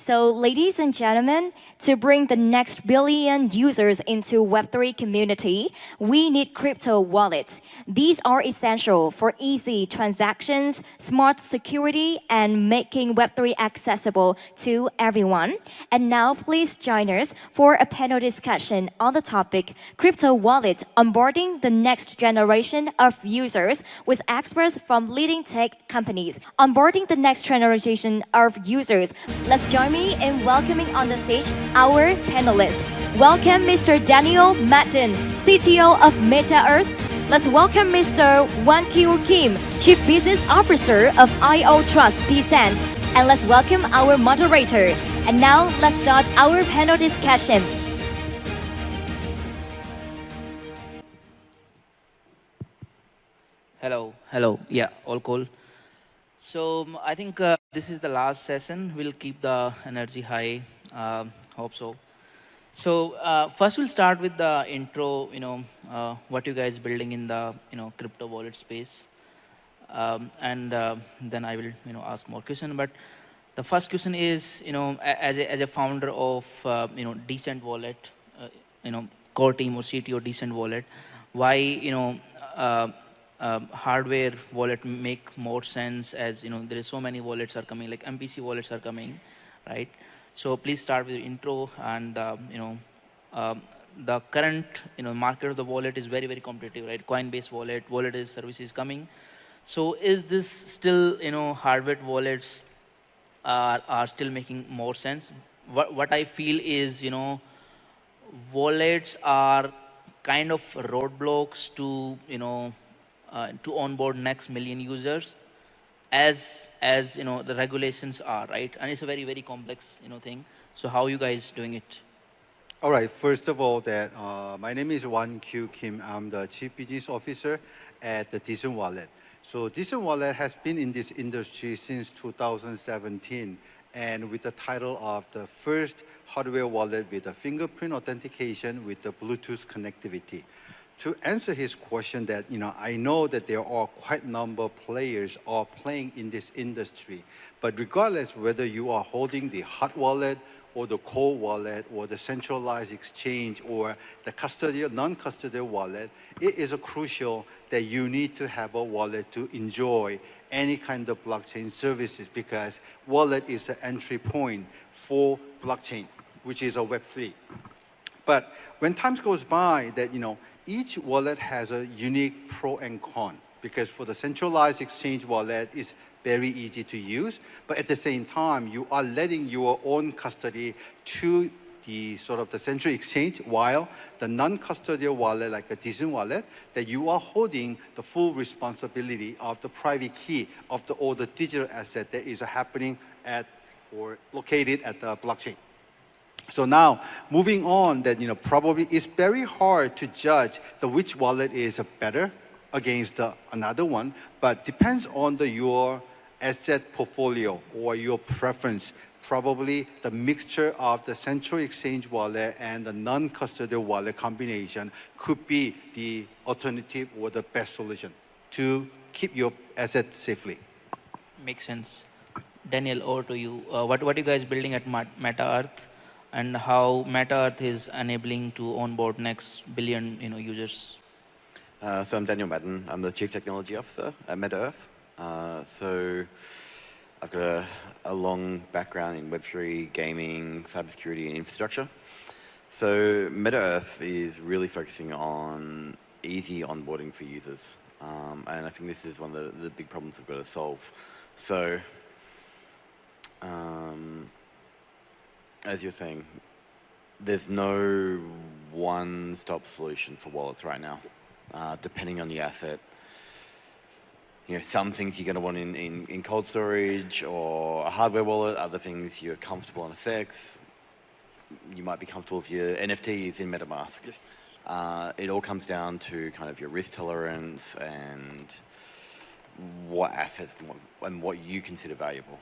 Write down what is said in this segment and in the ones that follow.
So, ladies and gentlemen, to bring the next billion users into Web3 community, we need crypto wallets. These are essential for easy transactions, smart security, and making Web3 accessible to everyone. And now, please join us for a panel discussion on the topic crypto wallets onboarding the next generation of users with experts from leading tech companies. Onboarding the next generation of users. Let's join me in welcoming on the stage our panelists. Welcome Mr. Daniel Madden, CTO of Meta Earth. Let's welcome Mr. Wan-Kyu Kim, Chief Business Officer of IO Trust Descent. And let's welcome our moderator. And now let's start our panel discussion. Hello. Yeah, all cool. So I think this is the last session. We'll keep the energy high. Hope so. So first we'll start with the intro. What you guys building in the crypto wallet space, and then I will ask more question. But the first question is as a founder of Decent Wallet, core team or CTO Decent Wallet, why hardware wallet make more sense, as there is so many wallets are coming, like MPC wallets are coming, right? So please start with your intro, and the current market of the wallet is very competitive, right? Coinbase wallet as service is coming. So is this still hardware wallets are still making more sense? What I feel is wallets are kind of roadblocks to to onboard next million users, as the regulations are, right? And it's a very complex thing. So how you guys doing it? All right. First of all, my name is Wan-Kyu Kim. I'm the Chief Business Officer at the Decent Wallet. So Decent Wallet has been in this industry since 2017, and with the title of the first hardware wallet with a fingerprint authentication with the Bluetooth connectivity. To answer his question, that I know that there are quite a number of players are playing in this industry, but regardless whether you are holding the hot wallet or the cold wallet or the centralized exchange or the custodial, non-custodial wallet, it is crucial that you need to have a wallet to enjoy any kind of blockchain services, because wallet is the entry point for blockchain, which is a Web3. But when time goes by, that each wallet has a unique pro and con, because for the centralized exchange wallet, it's very easy to use, but at the same time, you are letting your own custody to the the central exchange, while the non-custodial wallet, like a Decent Wallet, that you are holding the full responsibility of the private key of all the digital asset that is happening at or located at the blockchain. So now, moving on, that probably it's very hard to judge which wallet is better against another one, but depends on your asset portfolio or your preference. Probably the mixture of the central exchange wallet and the non-custodial wallet combination could be the alternative or the best solution to keep your assets safely. Makes sense. Daniel, over to you. What are you guys building at Meta Earth, and how Meta Earth is enabling to onboard next billion users? So I'm Daniel Madden. I'm the Chief Technology Officer at Meta Earth. So I've got a long background in Web3, gaming, cybersecurity, and infrastructure. So Meta Earth is really focusing on easy onboarding for users. And I think this is one of the big problems we've got to solve. So as you're saying, there's no one-stop solution for wallets right now, depending on the asset. Some things you're going to want in cold storage or a hardware wallet, other things you're comfortable on a SEX. You might be comfortable with your NFTs in MetaMask. Yes. It all comes down to kind of your risk tolerance and what assets and what you consider valuable.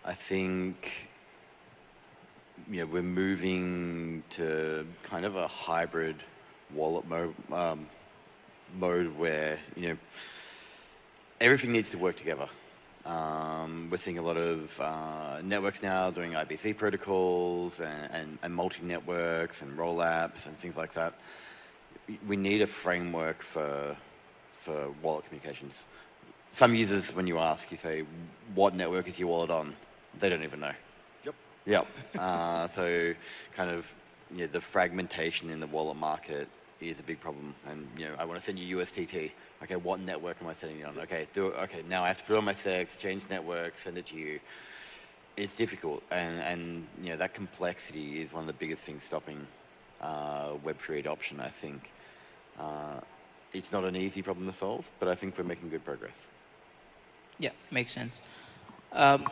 I think we're moving to kind of a hybrid wallet mode where everything needs to work together. We're seeing a lot of networks now doing IBC protocols and multi-networks and roll-apps and things like that. We need a framework for wallet communications. Some users, when you ask, you say, what network is your wallet on? They don't even know. Yep. So kind of, the fragmentation in the wallet market is a big problem. And, I want to send you USDT. Okay, what network am I sending it on? Okay, now I have to put it on my SEX, change networks, send it to you. It's difficult. And that complexity is one of the biggest things stopping Web3 adoption, I think. It's not an easy problem to solve, but I think we're making good progress. Yeah, makes sense.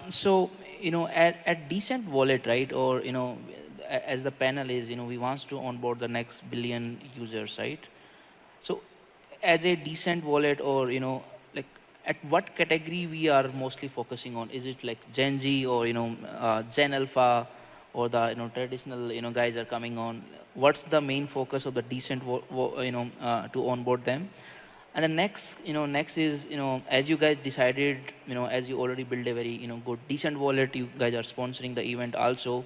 So, at Decent Wallet, right, or, as the panel is, we want to onboard the next billion users, right? So, as a Decent Wallet, or, like, at what category we are mostly focusing on? Is it like Gen Z or, Gen Alpha, or the, traditional, guys are coming on? What's the main focus of the Decent, to onboard them? And the next is, as you guys decided, as you already build a very, good Decent Wallet, you guys are sponsoring the event also.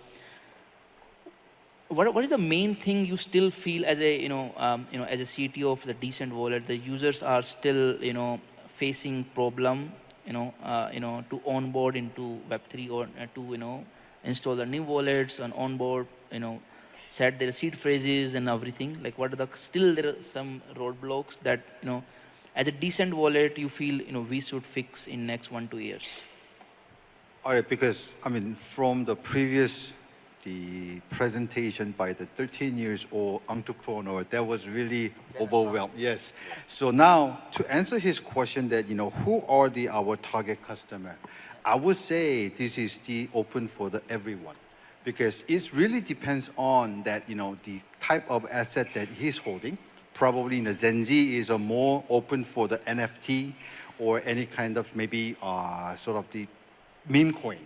What is the main thing you still feel as a, as a CTO of the Decent Wallet, the users are still, facing problem, to onboard into Web3 or to, install the new wallets and onboard, set their seed phrases and everything? Like, what are still there are some roadblocks that, as a Decent Wallet you feel, we should fix in next 1-2 years? All right, because from the presentation by the 13 years old entrepreneur, that was really overwhelmed. Yes. So now to answer his question that, who are our target customer? I would say this is the open for everyone, because it really depends on that, the type of asset that he's holding. Probably Gen Z is more open for the NFT or any kind of maybe sort of the meme coin,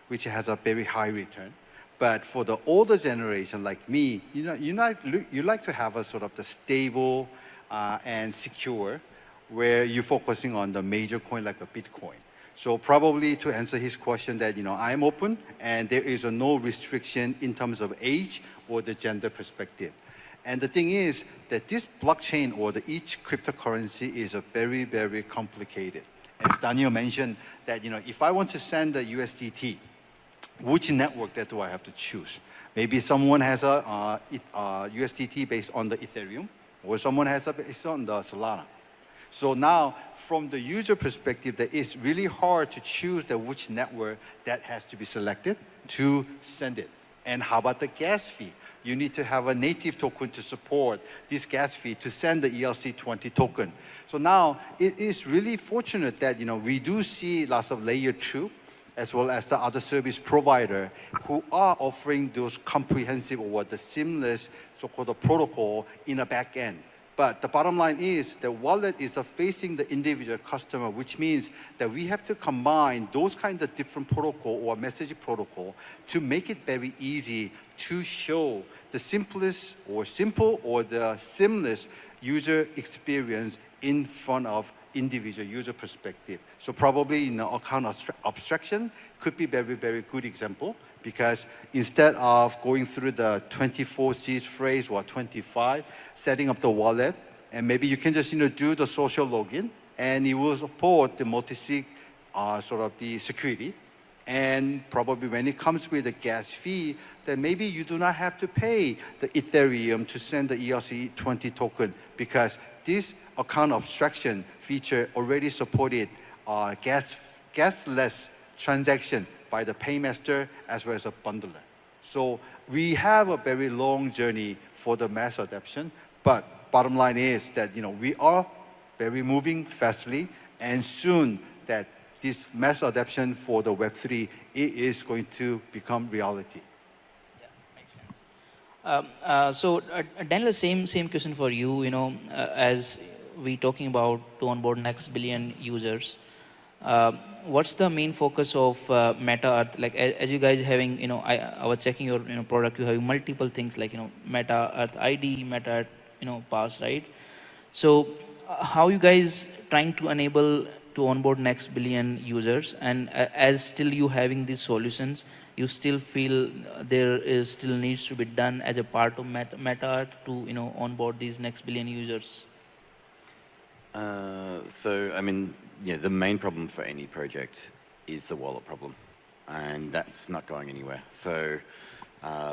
which has a very high return. But for the older generation like me, you like to have a sort of the stable and secure, where you're focusing on the major coin like a Bitcoin. So probably to answer his question that, I'm open and there is no restriction in terms of age or the gender perspective. And the thing is that this blockchain or each cryptocurrency is a very, very complicated. As Daniel mentioned that, if I want to send a USDT, which network that do I have to choose? Maybe someone has a USDT based on the Ethereum, or someone has a based on the Solana. So now, from the user perspective, that it's really hard to choose which network that has to be selected to send it. And how about the gas fee? You need to have a native token to support this gas fee to send the ERC20 token. So now, it is really fortunate that, we do see lots of layer 2, as well as the other service provider who are offering those comprehensive or the seamless so-called protocol in the back end. But the bottom line is the wallet is facing the individual customer, which means that we have to combine those kind of different protocol or message protocol to make it very easy to show the simplest or simple or the seamless user experience in front of individual user perspective. So probably account abstraction could be very, very good example, because instead of going through the 24 seed phrase or 25, setting up the wallet, and maybe you can just do the social login, and it will support the multi-sig sort of the security. And probably when it comes with the gas fee, then maybe you do not have to pay the Ethereum to send the ERC20 token, because this account abstraction feature already supported gasless transaction by the paymaster as well as a bundler. So we have a very long journey for the mass adoption, but bottom line is that we are very moving fastly, and soon that this mass adoption for the Web3 is going to become reality. Yeah, makes sense. So Daniel, same question for you. As we talking about to onboard next billion users, what's the main focus of Meta Earth? Like as you guys having, I was checking your product, you have multiple things like Meta Earth ID, Meta Earth Pass, right? So how you guys trying to enable to onboard next billion users, and as still you having these solutions, you still feel there is still needs to be done as a part of Meta to onboard these next billion users? So, I mean, the main problem for any project is the wallet problem, and that's not going anywhere. So,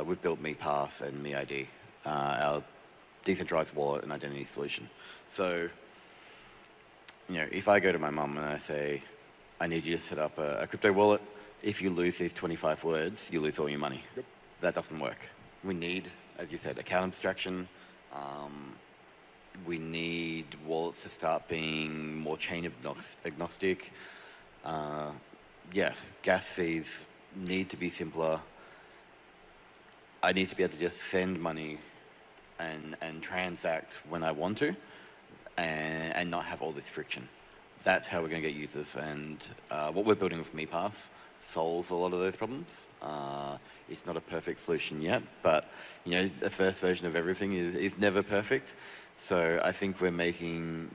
we've built MePass and MeID, our decentralized wallet and identity solution. So, if I go to my mum and I say, I need you to set up a crypto wallet, if you lose these 25 words, you lose all your money. Yep. That doesn't work. We need, as you said, account abstraction. We need wallets to start being more chain agnostic. Gas fees need to be simpler. I need to be able to just send money and transact when I want to, and not have all this friction. That's how we're going to get users, and what we're building with MePass solves a lot of those problems. It's not a perfect solution yet, but the first version of everything is never perfect. So I think we're making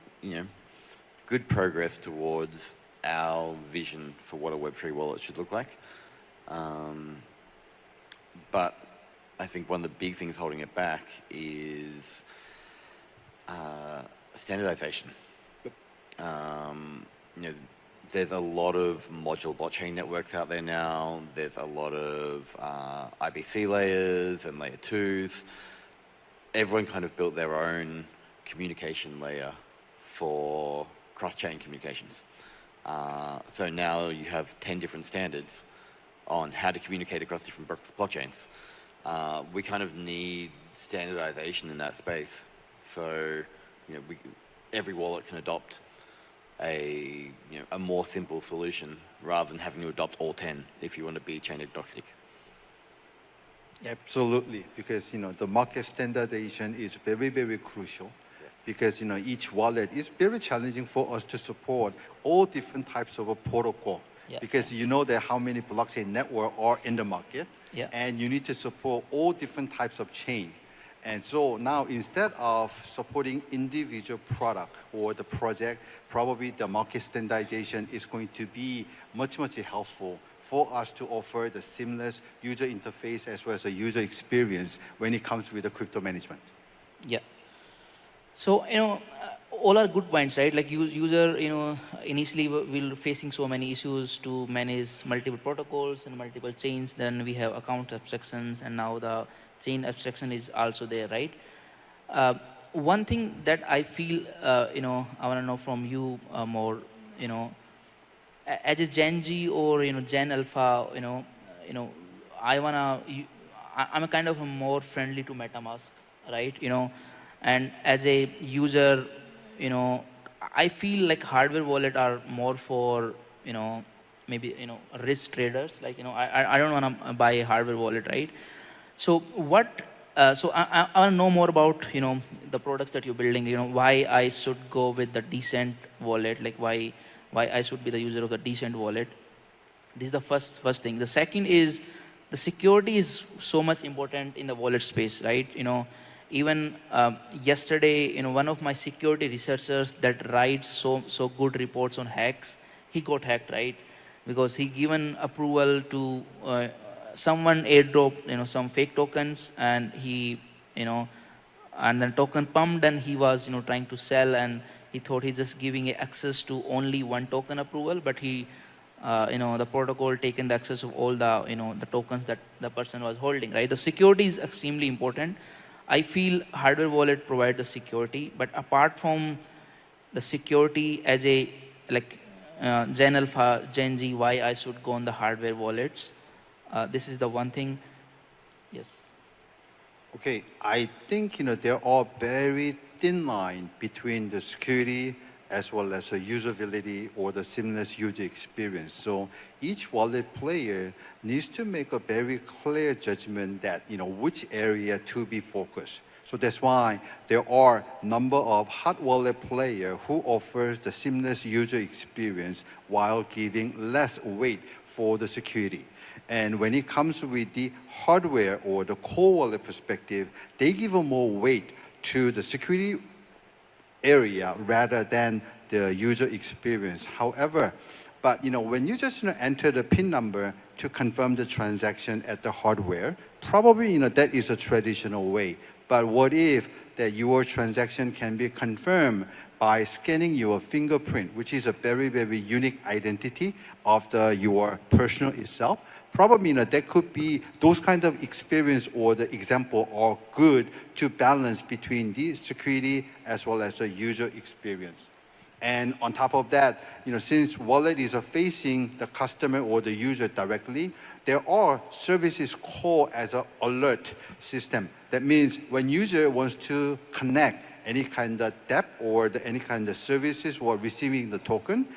good progress towards our vision for what a Web3 wallet should look like. But I think one of the big things holding it back is standardization. There's a lot of modular blockchain networks out there now. There's a lot of IBC layers and layer 2s. Everyone kind of built their own communication layer for cross-chain communications. So now you have 10 different standards on how to communicate across different blockchains. We kind of need standardization in that space. So every wallet can adopt a more simple solution rather than having to adopt all 10 if you want to be chain agnostic. Absolutely, because the market standardization is very, very crucial. Yes. Because each wallet is very challenging for us to support all different types of a protocol. Yeah. Because that how many blockchain networks are in the market, yeah. And you need to support all different types of chain. And so now, instead of supporting individual product or the project, probably the market standardization is going to be much, much helpful for us to offer the seamless user interface as well as a user experience when it comes with the crypto management. Yeah. So, all are good points, right? Like user, initially we're facing so many issues to manage multiple protocols and multiple chains. Then we have account abstractions, and now the chain abstraction is also there, right? One thing that I feel, I want to know from you more, as a Gen Z or Gen Alpha, I'm a kind of a more friendly to MetaMask, right? And as a user, I feel like hardware wallet are more for maybe risk traders. Like I don't want to buy a hardware wallet, right? So what? So I want to know more about the products that you're building. Why I should go with the decent wallet? Like why I should be the user of the decent wallet? This is the first thing. The second is the security is so much important in the wallet space, right? Even yesterday, one of my security researchers that writes so good reports on hacks, he got hacked, right? Because he given approval to someone airdrop, some fake tokens, and he, and then token pumped, and he was, trying to sell, and he thought he's just giving access to only one token approval, but he, the protocol taken the access of all the, the tokens that the person was holding, right? The security is extremely important. I feel hardware wallet provide the security, but apart from the security as a Gen Alpha, Gen Z, why I should go on the hardware wallets? This is the one thing. Yes. Okay, I think there are very thin line between the security as well as the usability or the seamless user experience. So each wallet player needs to make a very clear judgment that which area to be focused. So that's why there are number of hot wallet players who offers the seamless user experience while giving less weight for the security. And when it comes with the hardware or the core wallet perspective, they give more weight to the security area rather than the user experience. However, but when you just enter the PIN number to confirm the transaction at the hardware, probably that is a traditional way. But what if that your transaction can be confirmed by scanning your fingerprint, which is a very, very unique identity of your personal itself? Probably that could be those kind of experience or the example are good to balance between the security as well as the user experience. And on top of that, since wallet is facing the customer or the user directly, there are services called as an alert system. That means when user wants to connect any kind of debt or any kind of services or receiving the token,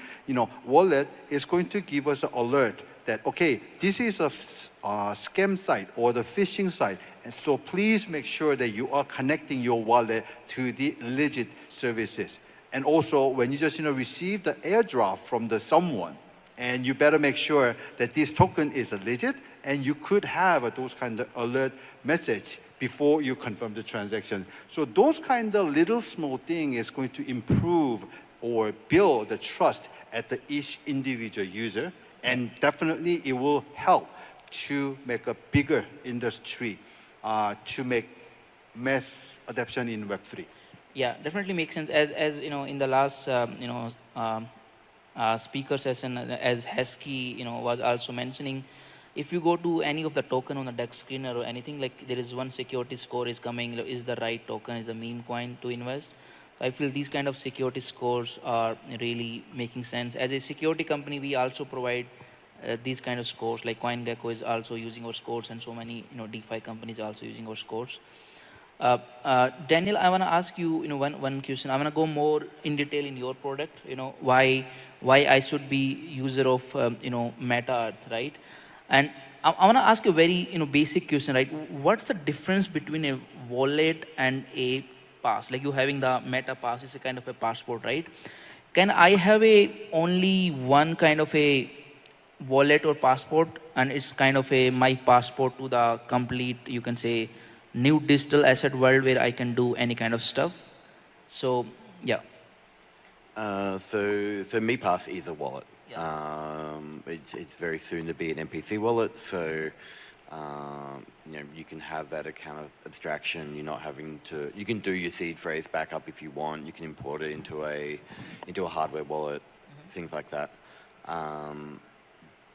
wallet is going to give us an alert that, okay, this is a scam site or the phishing site, and so please make sure that you are connecting your wallet to the legit services. And also, when you just receive the airdrop from someone, and you better make sure that this token is legit, and you could have those kind of alert message before you confirm the transaction. So those kind of little small thing is going to improve or build the trust at each individual user, and definitely it will help to make a bigger industry, to make mass adoption in Web3. Yeah, definitely makes sense. As in the last speaker session, as Hesky was also mentioning, if you go to any of the token on the DEX screener or anything, like there is one security score is coming, is the right token, is the meme coin to invest. I feel these kind of security scores are really making sense. As a security company, we also provide these kind of scores, like CoinGecko is also using our scores, and so many DeFi companies are also using our scores. Daniel, I want to ask you, one question. I want to go more in detail in your product. Why I should be user of Meta Earth, right? And I want to ask a very basic question, right? What's the difference between a wallet and a pass? Like you having the Meta Pass is a kind of a passport, right? Can I have only one kind of a wallet or passport, and it's kind of my passport to the complete, you can say, new digital asset world where I can do any kind of stuff? So yeah. So MePass is a wallet. Yeah. It's very soon to be an MPC wallet. So you can have that account of abstraction. You're not having to. You can do your seed phrase backup if you want. You can import it into a hardware wallet, things like that.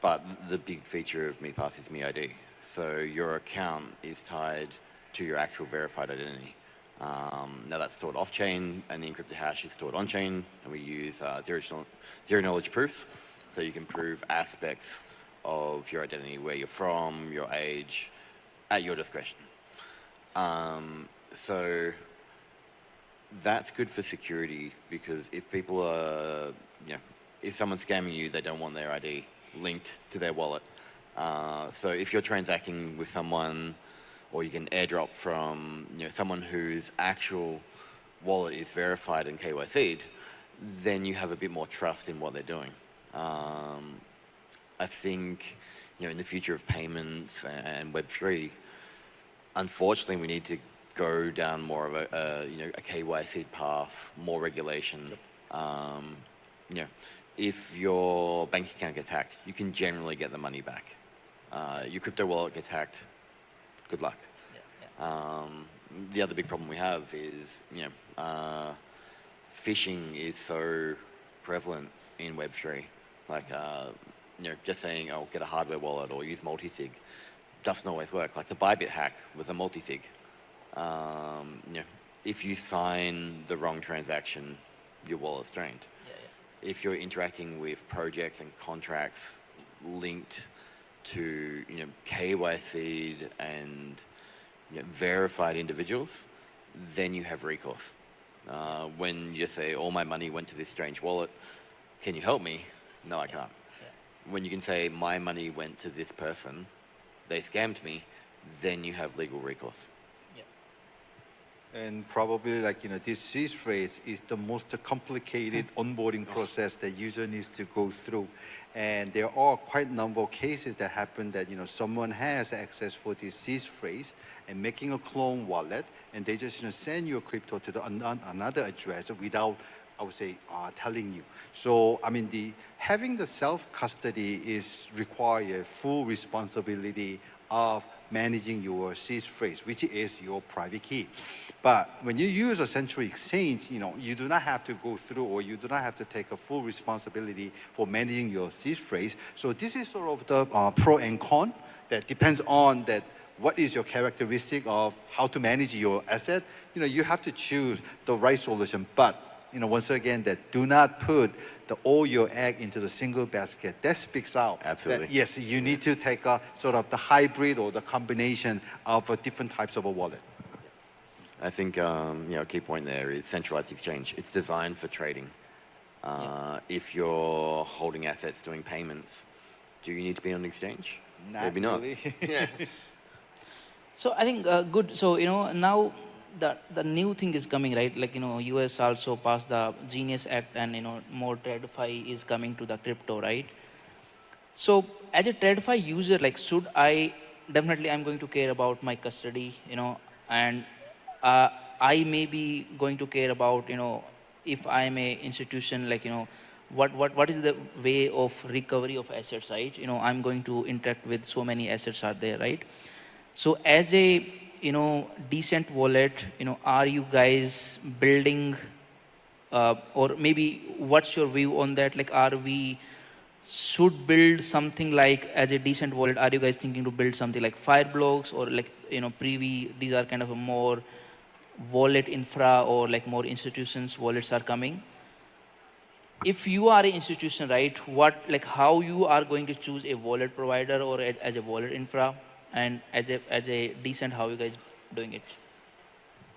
But the big feature of MePass is MeID. So your account is tied to your actual verified identity. Now that's stored off-chain, and the encrypted hash is stored on-chain, and we use zero-knowledge proofs, so you can prove aspects of your identity, where you're from, your age, at your discretion. So that's good for security, because if people are, if someone's scamming you, they don't want their ID linked to their wallet. So if you're transacting with someone, or you can airdrop from someone whose actual wallet is verified and KYC'd, then you have a bit more trust in what they're doing. I think in the future of payments and Web3, unfortunately, we need to go down more of a KYC path, more regulation. If your bank account gets hacked, you can generally get the money back. Your crypto wallet gets hacked, good luck. Yeah. The other big problem we have is, phishing is so prevalent in Web3. Like, just saying, oh, get a hardware wallet or use multi-sig doesn't always work. Like the Bybit hack was a multi-sig. If you sign the wrong transaction, your wallet's drained. Yeah. If you're interacting with projects and contracts linked to KYC'd and verified individuals, then you have recourse. When you say, all my money went to this strange wallet, can you help me? No, I can't. Yeah. When you can say, my money went to this person, they scammed me, then you have legal recourse. And probably this seed phrase is the most complicated onboarding process that user needs to go through. And there are quite a number of cases that happen that someone has access for this seed phrase and making a clone wallet, and they just send your crypto to another address without I would say, telling you. So, I mean, having the self-custody is require full responsibility of managing your seed phrase, which is your private key. But when you use a central exchange, you do not have to go through, or you do not have to take a full responsibility for managing your seed phrase. So this is sort of the pro and con that depends on that what is your characteristic of how to manage your asset. You have to choose the right solution. But once again, that do not put all your egg into the single basket. That speaks out. Absolutely. That, yes, you need to take a sort of the hybrid or the combination of different types of a wallet. I think a key point there is centralized exchange. It's designed for trading. If you're holding assets, doing payments, do you need to be on an exchange? Maybe not. Really. Yeah. So I think good. So now the new thing is coming, right? Like US also passed the Genius Act, and more TradFi is coming to the crypto, right? So as a TradFi user, like should I definitely I'm going to care about my custody, and I may be going to care about if I am a institution, like what is the way of recovery of assets, right? I'm going to interact with so many assets are there, right? So as a decent wallet, are you guys building or maybe what's your view on that? Like, are we should build something like as a decent wallet? Are you guys thinking to build something like Fireblocks or like Privy? These are kind of a more wallet infra, or like more institutions wallets are coming. If you are an institution, right, how you are going to choose a wallet provider or as a wallet infra, and as a decent, how you guys doing it?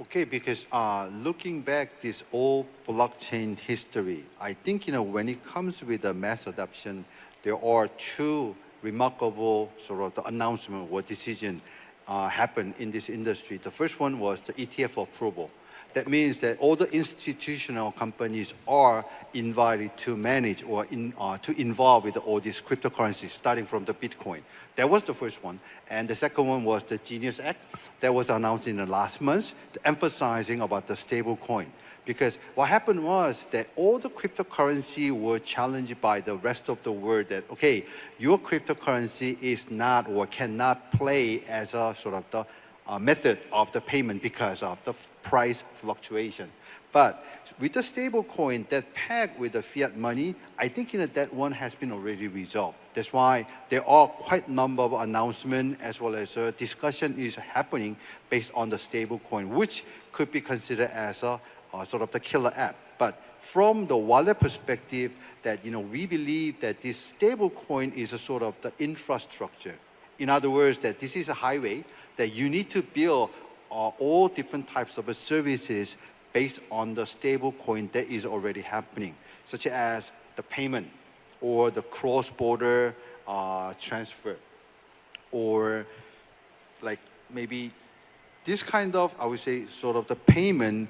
Okay, because looking back this old blockchain history, I think when it comes with the mass adoption, there are two remarkable sort of the announcement or decision happened in this industry. The first one was the ETF approval. That means that all the institutional companies are invited to manage or to involve with all these cryptocurrencies, starting from the Bitcoin. That was the first one. And the second one was the Genius Act that was announced in the last month, emphasizing about the stable coin. Because what happened was that all the cryptocurrency were challenged by the rest of the world that, okay, your cryptocurrency is not or cannot play as a sort of the method of the payment because of the price fluctuation. But with the stable coin that pegged with the fiat money, I think that one has been already resolved. That's why there are quite a number of announcements as well as discussion is happening based on the stable coin, which could be considered as a sort of the killer app. But from the wallet perspective, that we believe that this stable coin is a sort of the infrastructure. In other words, that this is a highway that you need to build all different types of services based on the stable coin that is already happening, such as the payment or the cross-border transfer, or like maybe this kind of, I would say, sort of the payment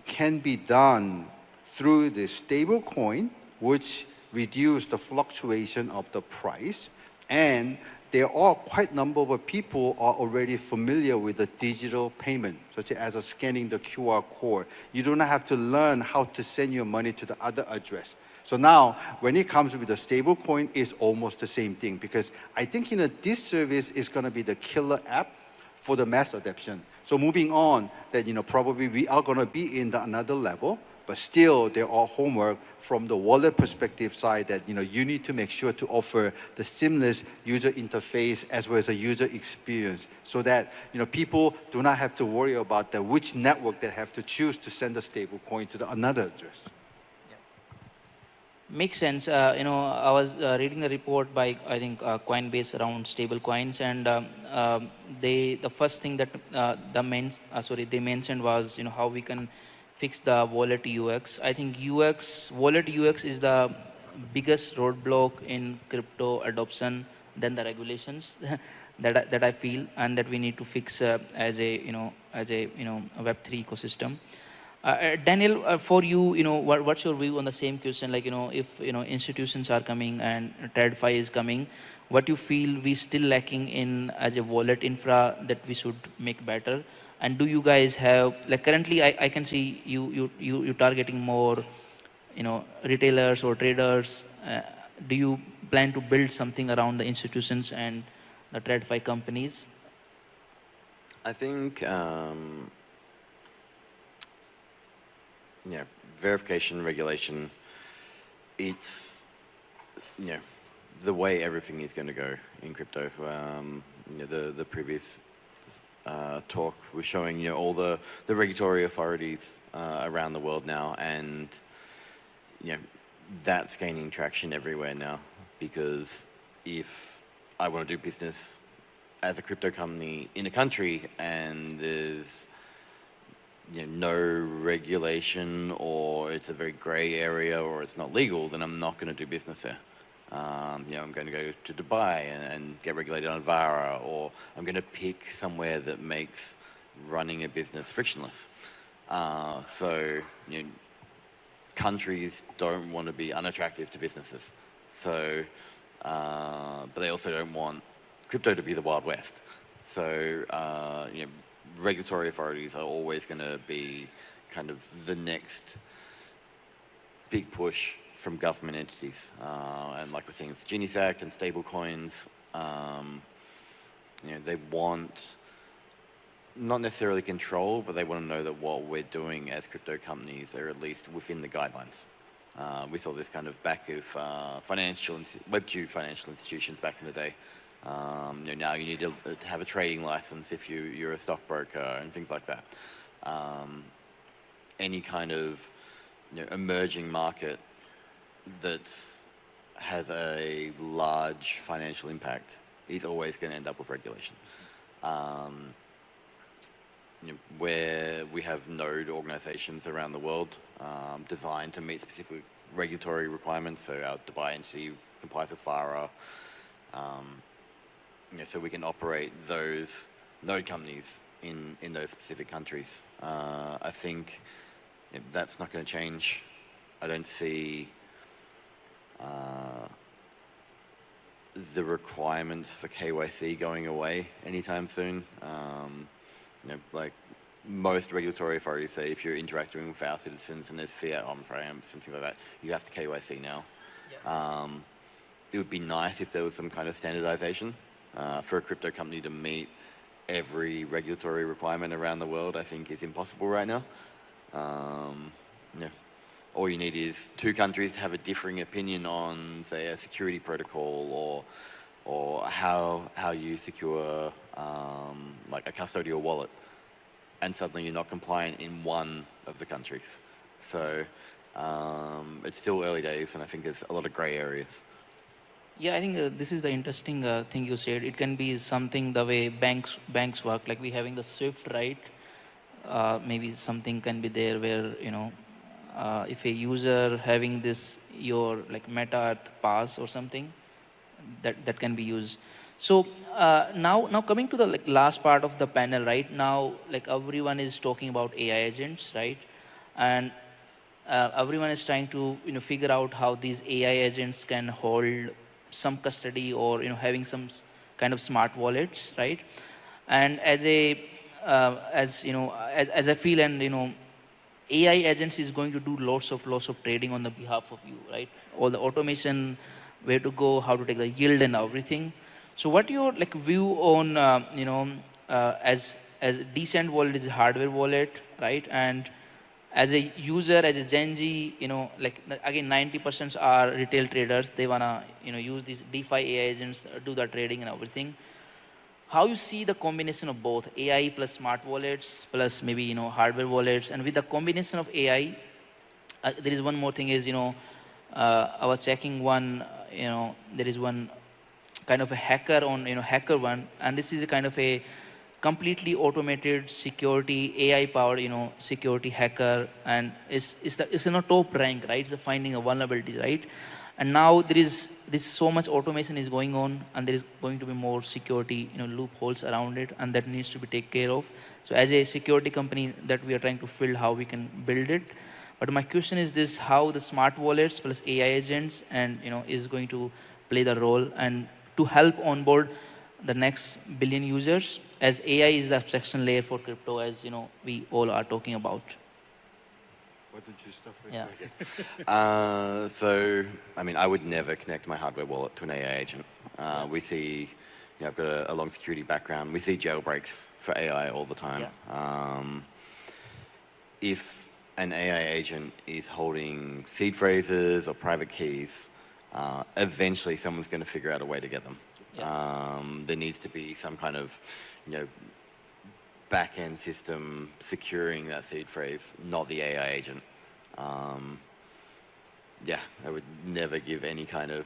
can be done through the stable coin, which reduce the fluctuation of the price. And there are quite a number of people are already familiar with the digital payment, such as scanning the QR code. You do not have to learn how to send your money to the other address. So now, when it comes with the stable coin, it's almost the same thing, because I think this service is going to be the killer app for the mass adoption. So moving on, that probably we are going to be in another level. But still, there are homework from the wallet perspective side that you need to make sure to offer the seamless user interface as well as a user experience, so that people do not have to worry about which network they have to choose to send a stable coin to another address. Makes sense. I was reading a report by Coinbase around stable coins, and the first thing that they mentioned was how we can fix the wallet UX. I think wallet UX is the biggest roadblock in crypto adoption than the regulations that I feel, and that we need to fix as a Web3 ecosystem. Daniel, for you, what's your view on the same question? Like, if institutions are coming and TradFi is coming, what you feel we still lacking in as a wallet infra that we should make better? And do you guys have, like, currently I can see you targeting more retailers or traders? Do you plan to build something around the institutions and the TradFi companies? I think verification, regulation, it's the way everything is going to go in crypto. The previous talk was showing all the regulatory authorities around the world now, and that's gaining traction everywhere now, because if I want to do business as a crypto company in a country and there's no regulation, or it's a very gray area, or it's not legal, then I'm not going to do business there. I'm going to go to Dubai and get regulated on Vara, or I'm going to pick somewhere that makes running a business frictionless. So countries don't want to be unattractive to businesses. So, but they also don't want crypto to be the Wild West. So, regulatory authorities are always going to be kind of the next big push from government entities. And like we're seeing with the Genius Act and stable coins, they want not necessarily control, but they want to know that what we're doing as crypto companies are at least within the guidelines. We saw this kind of back of Web2 financial institutions back in the day. Now you need to have a trading license if you're a stockbroker and things like that. Any kind of emerging market that has a large financial impact is always going to end up with regulation. Where we have node organizations around the world designed to meet specific regulatory requirements, so our Dubai entity complies with FARA, so we can operate those node companies in those specific countries. I think that's not going to change. I don't see the requirements for KYC going away anytime soon. Like most regulatory authorities say, if you're interacting with our citizens and there's fiat on-frame, something like that, you have to KYC now. Yeah. It would be nice if there was some kind of standardization for a crypto company to meet every regulatory requirement around the world. I think is impossible right now. All you need is two countries to have a differing opinion on, say, a security protocol or how you secure like a custodial wallet, and suddenly you're not compliant in one of the countries. So it's still early days, and I think there's a lot of gray areas. Yeah, I think this is the interesting thing you said. It can be something the way banks work, like we having the SWIFT, right? Maybe something can be there where if a user having this your like Meta pass or something, that can be used. So now coming to the last part of the panel, right? Now everyone is talking about AI agents, right? And everyone is trying to figure out how these AI agents can hold some custody or having some kind of smart wallets, right? And as I feel, and AI agents is going to do lots of trading on the behalf of you, right? All the automation, where to go, how to take the yield and everything. So what your view on as decent wallet is a hardware wallet, right? And as a user, as a Gen Z, again 90% are retail traders. They wanna use these DeFi AI agents, do the trading and everything. How you see the combination of both AI plus smart wallets plus maybe hardware wallets, and with the combination of AI, there is one more thing is I was checking one there is one kind of a hacker on HackerOne, and this is a kind of a completely automated security AI powered security hacker, and it's in a top rank, right? It's finding a vulnerability, right? And now there is so much automation is going on, and there is going to be more security loopholes around it, and that needs to be taken care of. So as a security company that we are trying to build, how we can build it. But my question is this: how the smart wallets plus AI agents and is going to play the role and to help onboard the next billion users, as AI is the abstraction layer for crypto, as we all are talking about. Why don't you start first? Yeah. So, I mean, I would never connect my hardware wallet to an AI agent. We see, I've got a long security background. We see jailbreaks for AI all the time. Yeah. If an AI agent is holding seed phrases or private keys, eventually someone's going to figure out a way to get them. Yeah. There needs to be some kind of, back-end system securing that seed phrase, not the AI agent. Yeah, I would never give any kind of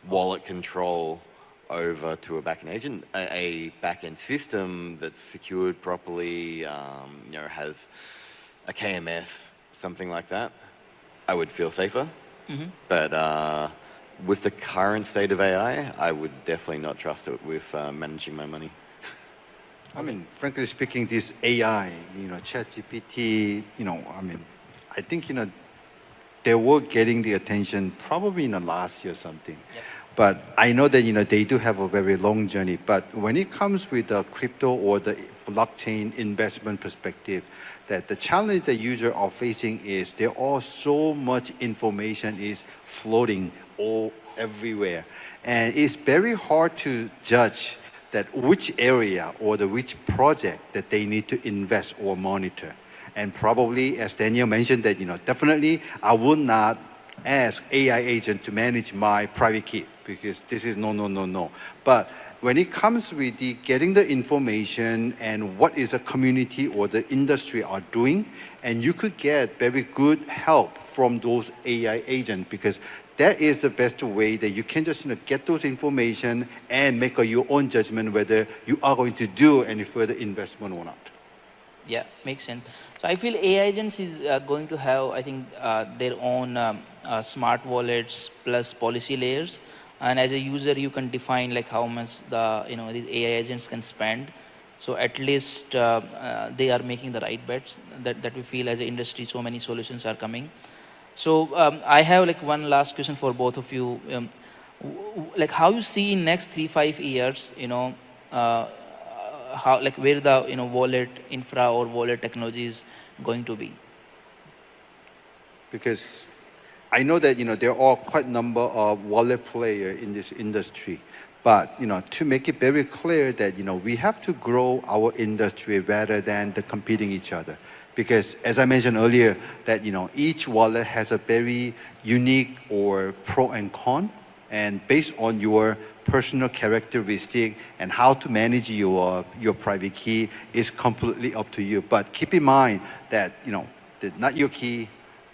wallet control over to a back-end agent. A back-end system that's secured properly, has a KMS, something like that, I would feel safer. Mm-hmm. But with the current state of AI, I would definitely not trust it with managing my money. I mean, frankly speaking, this AI, ChatGPT, I think, they were getting the attention probably in the last year or something. Yep. But I know that, they do have a very long journey. But when it comes with the crypto or the blockchain investment perspective, that the challenge the user are facing is there are so much information is floating all everywhere. And it's very hard to judge that which area or which project that they need to invest or monitor. And probably, as Daniel mentioned, that definitely I would not ask AI agent to manage my private key because this is no. But when it comes with the getting the information and what is a community or the industry are doing, and you could get very good help from those AI agents because that is the best way that you can just get those information and make your own judgment whether you are going to do any further investment or not. Yeah, makes sense. So I feel AI agents is going to have, I think, their own smart wallets plus policy layers. And as a user, you can define like how much these AI agents can spend. So at least they are making the right bets that we feel as an industry. So many solutions are coming. So I have like one last question for both of you. Like how you see in next 3-5 years, how like where the wallet infra or wallet technology is going to be? Because I know that there are quite a number of wallet players in this industry, but to make it very clear that we have to grow our industry rather than the competing each other. Because as I mentioned earlier, that each wallet has a very unique or pro and con, and based on your personal characteristic and how to manage your private key is completely up to you. But keep in mind that that not your key,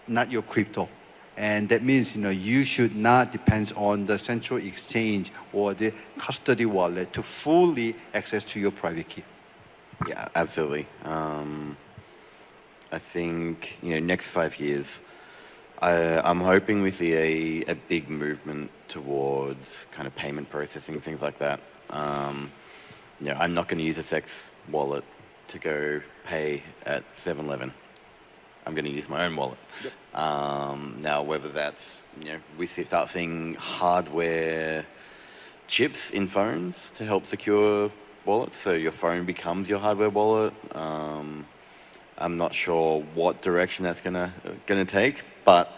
not your crypto. And that means you should not depend on the central exchange or the custody wallet to fully access to your private key. Yeah, absolutely. I think next 5 years, I'm hoping we see a big movement towards kind of payment processing, things like that. I'm not going to use a sex wallet to go pay at 7-Eleven. I'm going to use my own wallet. Yep. Now, whether that's, we start seeing hardware chips in phones to help secure wallets, so your phone becomes your hardware wallet. I'm not sure what direction that's gonna take, but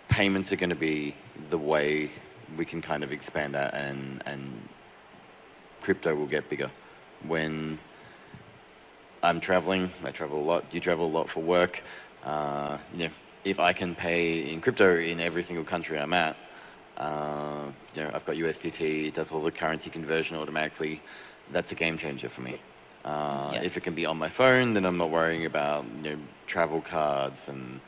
payments are going to be the way we can kind of expand that, and crypto will get bigger. When I'm traveling, I travel a lot. You travel a lot for work. If I can pay in crypto in every single country I'm at, I've got USDT, it does all the currency conversion automatically. That's a game changer for me. If it can be on my phone, then I'm not worrying about travel cards and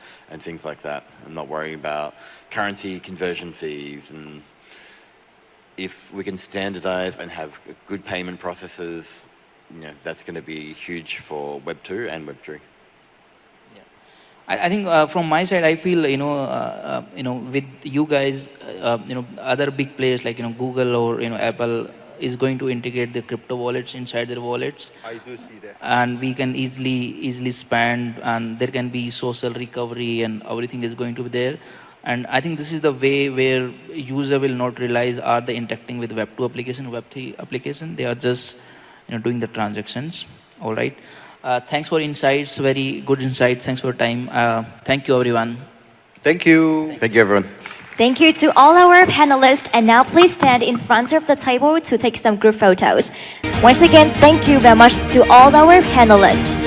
things like that. I'm not worrying about currency conversion fees. And if we can standardize and have good payment processes, that's going to be huge for Web 2 and Web 3. I think from my side, I feel with you guys, other big players like Google or Apple is going to integrate the crypto wallets inside their wallets. I do see that. And we can easily spend, and there can be social recovery, and everything is going to be there. And I think this is the way where user will not realize are they interacting with Web 2 application, Web 3 application. They are just doing the transactions. All right. Thanks for insights, very good insights. Thanks for your time. Thank you, everyone. Thank you. Thank you, everyone. Thank you to all our panelists, and now please stand in front of the table to take some group photos. Once again, thank you very much to all our panelists.